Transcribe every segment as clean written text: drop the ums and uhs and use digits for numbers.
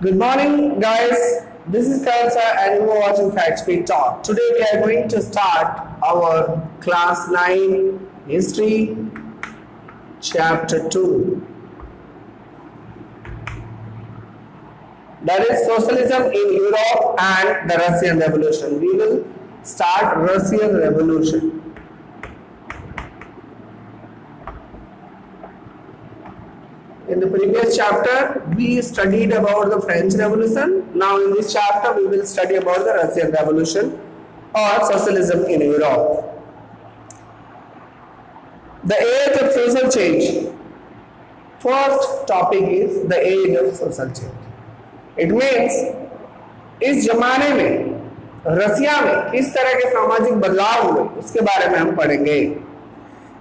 Good morning, guys. This is Kansa and you are watching Fact Speed Talk. Today we are going to start our class 9 history chapter 2. That is socialism in Europe and the Russian Revolution. We will start Russian Revolution. In the previous chapter, we studied about the French Revolution. Now in this chapter, we will study about the Russian Revolution or socialism in Europe. The age of social change. First topic is the age of social change. It means इस जमाने में रसिया में किस तरह के सामाजिक बदलाव हुए उसके बारे में हम पढ़ेंगे.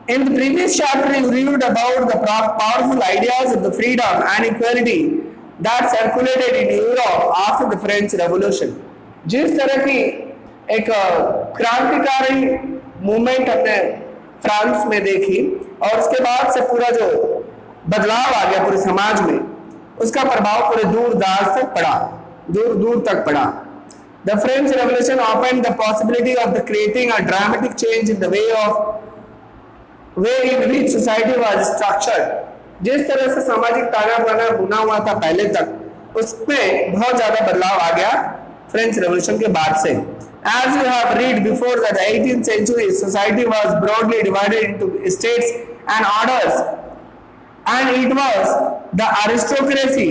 In the previous chapter, we reviewed about the powerful ideas of the freedom and equality that circulated in Europe after the French Revolution. जिस तरह की एक क्रांतिकारी मूवमेंट हमने फ्रांस में देखी और उसके बाद से पूरा जो बदलाव आ गया पूरे समाज में, उसका प्रभाव पूरे दूर दूर तक पड़ा. The French Revolution opened the possibility of the creating a dramatic change in the way in which society was structured. जिस तरह से सामाजिक ताना बाना बुना हुआ था पहले तक, उसमें बहुत ज्यादा बदलाव आ गया फ्रेंच रेवोल्यूशन के बाद से. As you have read before that the 18th century society was broadly divided into states and orders, and it was the aristocracy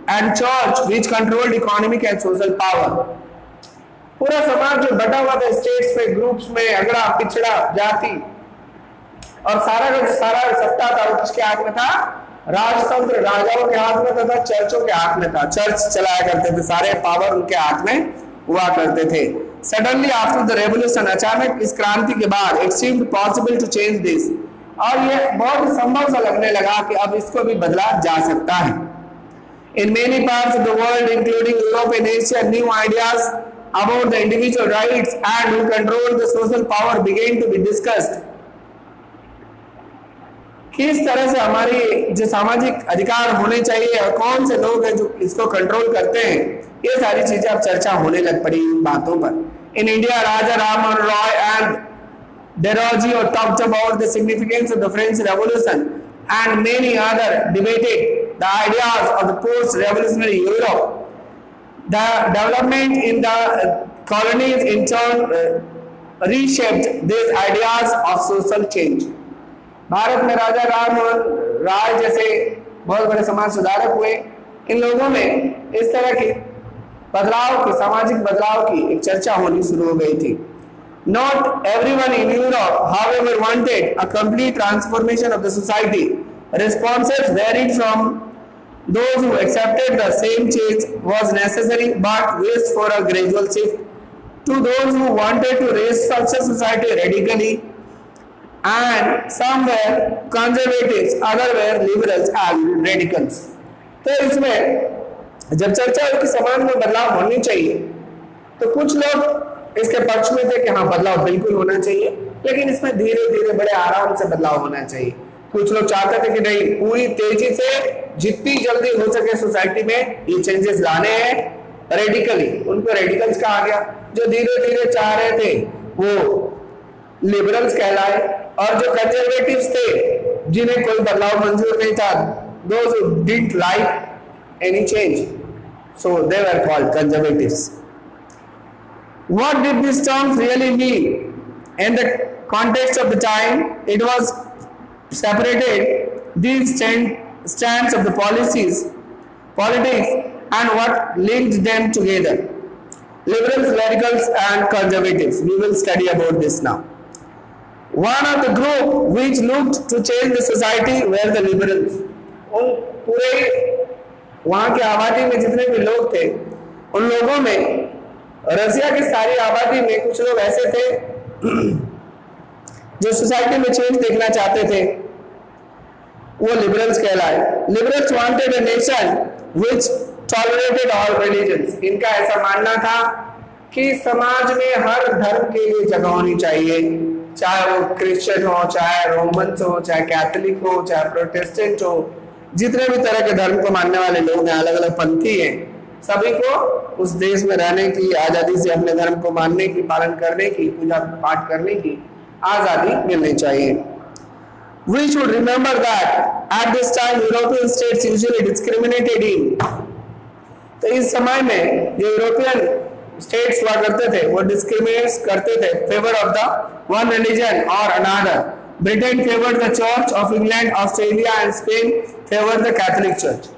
and church which controlled economic and social power. पूरा समाज जो बटा हुआ था states में, groups में, अगड़ा पिछड़ा जाति, और सारा का जो सारा सत्ता था वो किसके हाथ में था? राजतंत्र, राजाओं के हाथ में तथा चर्चों के हाथ में था. चर्च चलाया करते थे, सारे पावर उनके हाथ में हुआ करते थे. सडनली आफ्टर द रेवोल्यूशन, अचानक इस क्रांति के बाद, it seemed possible to change this, और ये बहुत संभव सा लगने लगा कि अब इसको भी बदला जा सकता है. In many parts of the world including Europe and Asia, new ideas about the individual rights and who control the social power began to be discussed. किस तरह से हमारी जो सामाजिक अधिकार होने चाहिए और कौन से लोग हैं जो इसको कंट्रोल करते हैं, ये सारी चीजें अब चर्चा होने लग पड़ी इन बातों पर. In India, Raja Rammohan Roy and Derozio talked about the significance of the French revolution and many other debated the ideas of the post revolutionary Europe. The development in the colonies in turn reshaped this ideas of social change. Bharat में राजा राममोहन राय जैसे बहुत बड़े समाज सुधारक हुए. इन लोगों में इस तरह की बदलाव की, सामाजिक बदलाव की एक चर्चा होनी शुरू हो गई थी. Not everyone in Europe however wanted a complete transformation of the society. Responses varied from those who accepted the same change was necessary but wished for a gradual shift to those who wanted to restructure society radically. And some were conservatives, other were liberals and radicals. तो इसमें जब चर्चा हुई कि समाज में बदलाव होनी चाहिए, तो कुछ लोग इसके पक्ष में थे कि हाँ बदलाव बिल्कुल होना चाहिए, लेकिन इसमें धीरे धीरे बड़े आराम से बदलाव होना चाहिए. कुछ लोग चाहते थे कि नहीं, पूरी तेजी से जितनी जल्दी हो सके सोसाइटी में ये चेंजेस लाने हैं. रेडिकली, उनको रेडिकल्स कहा गया. जो धीरे धीरे चाह रहे थे वो लिबरल्स कहलाए, और जो कंजर्वेटिव्स थे जिन्हें कोई बदलाव मंजूर नहीं था, those who didn't like any change, so they were called conservatives. What did these terms really mean? In the context of the time, it was separated these strands of the politics and what linked them together. Liberals, radicals and conservatives. We will study about this now. One of the group which looked to change the society were the liberals. उन पूरे वहाँ की आबादी में जितने भी लोग थे, उन लोगों में, रसिया की सारी आबादी में कुछ लोग ऐसे थे जो सोसाइटी में चेंज देखना चाहते थे, वो लिबरल्स कहलाए. Liberals wanted a nation which tolerated all religions. इनका ऐसा मानना था कि समाज में हर धर्म के लिए जगह होनी चाहिए, चाहे वो क्रिश्चियन हो, चाहे रोमन्स हो, चाहे कैथोलिक हो, चाहे प्रोटेस्टेंट हो, जितने भी तरह के धर्म को मानने वाले लोग हैं, अलग अलग पंथी हैं, सभी को उस देश में रहने की, आजादी से अपने धर्म को मानने की, पालन करने की, पूजा पाठ करने की आजादी मिलनी चाहिए। We should remember that at this time European states usually discriminated in, तो इस समय में जो यूरोपियन स्टेट्स हुआ करते थे वो डिस्क्रिमिनेट करते थे favour of the one religion और another. Britain favoured the church of England, Australia and Spain favoured the Catholic church.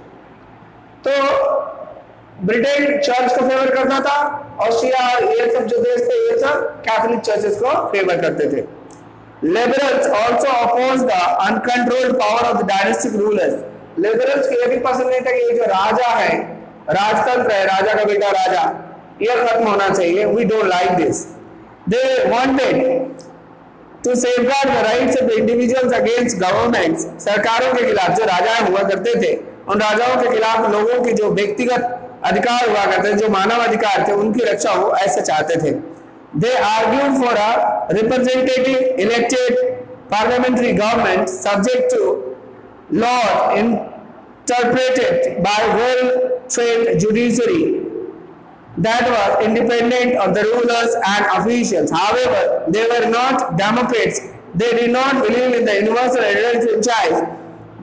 तो ब्रिटेन चर्च को फेवर करता था, ऑस्ट्रिया, ये सब जो देश थे ये सब कैथोलिक चर्चेस को फेवर करते थे। Liberals also opposed the uncontrolled power of the dynastic rulers. Liberals को ये भी पसंद नहीं था कि ये जो राजा है, राजतंत्र है, राजा का बेटा राजा, ये खत्म होना चाहिए। We don't like this. They wanted to safeguard the rights of the individuals against governments. सरकारों के खिलाफ जो राजा हुआ करते थे, उन राजाओं के खिलाफ लोगों की जो व्यक्तिगत अधिकार हुआ करते थे, जो मानव अधिकार थे, उनकी रक्षा हो ऐसा चाहते थे। They argued for a representative elected parliamentary government subject to laws interpreted by well-trained judiciary that was independent of the rulers and officials. However, they were not Democrats. They did not believe in the universal franchise,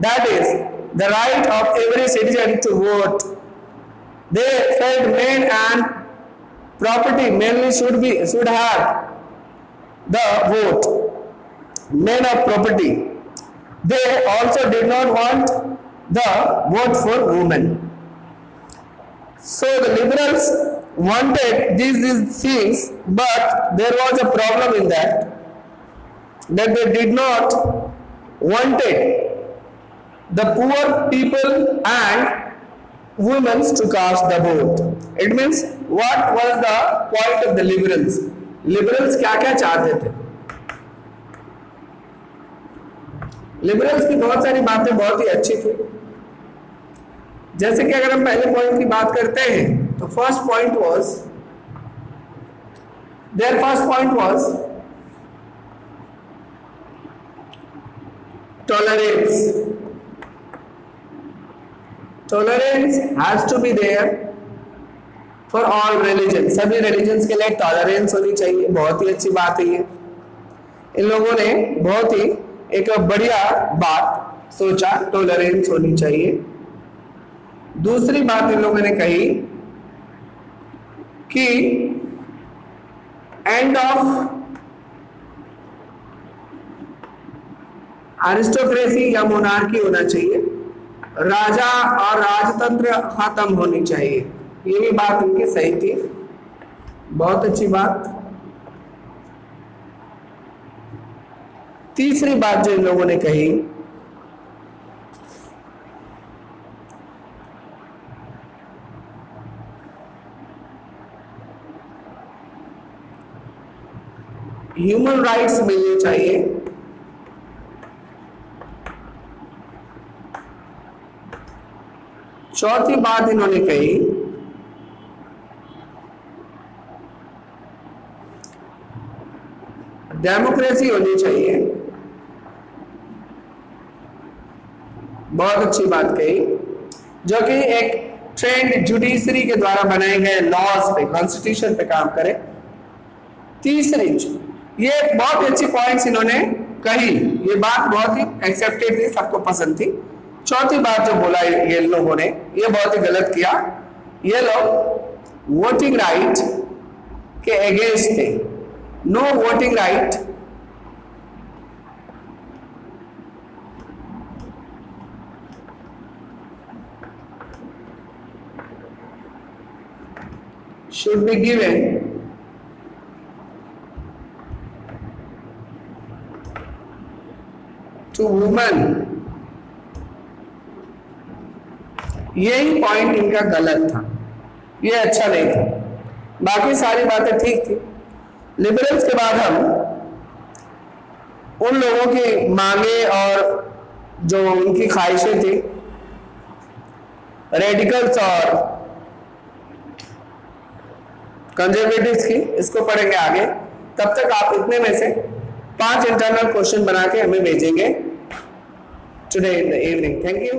that is, the right of every citizen to vote. They felt men and property mainly should have the vote, men of property. They also did not want the vote for women. So the liberals wanted these things, but there was a problem in that they did not wanted the poor people and women to cast the vote. It means what was the point of the liberals? Liberals क्या क्या चाहते थे? Liberals की बहुत सारी बातें बहुत ही अच्छी थी। जैसे कि अगर हम पहले पॉइंट की बात करते हैं तो first point was, their first point was tolerance. Tolerance has to be there for all religions. सभी religions के लिए टॉलरेंस होनी चाहिए। बहुत ही अच्छी बात है ये। इन लोगों ने बहुत ही एक बढ़िया बात सोचा, टॉलरेंस होनी चाहिए। दूसरी बात इन लोगों ने कही कि एंड ऑफ एरिस्टोक्रेसी या मोनार्की होना चाहिए, राजा और राजतंत्र खत्म होनी चाहिए। ये भी बात उनकी सही थी, बहुत अच्छी बात। तीसरी बात जो इन लोगों ने कही, ह्यूमन राइट्स मिलने चाहिए। चौथी बात इन्होंने कही डेमोक्रेसी होनी चाहिए। बहुत अच्छी बात कही, जो कि एक ट्रेंड जुडिशरी के द्वारा बनाए गए लॉज पे, कॉन्स्टिट्यूशन पे काम करे। तीसरी, ये बहुत अच्छी पॉइंट्स इन्होंने कही, ये बात बहुत ही एक्सेप्टेड थी, सबको पसंद थी। चौथी बात जो बोला ये लोगों ने, ये बहुत ही गलत किया। ये लोग वोटिंग राइट के अगेंस्ट थे। No voting right should be given to women। यही पॉइंट इनका गलत था, ये अच्छा नहीं था। बाकी सारी बातें ठीक थी। लिबरल्स के बाद हम उन लोगों की मांगे और जो उनकी ख्वाहिशें थी, रेडिकल्स और कंजर्वेटिव्स की, इसको पढ़ेंगे आगे। तब तक आप इतने में से 5 इंटरनल क्वेश्चन बना के हमें भेजेंगे today in the evening. Thank you.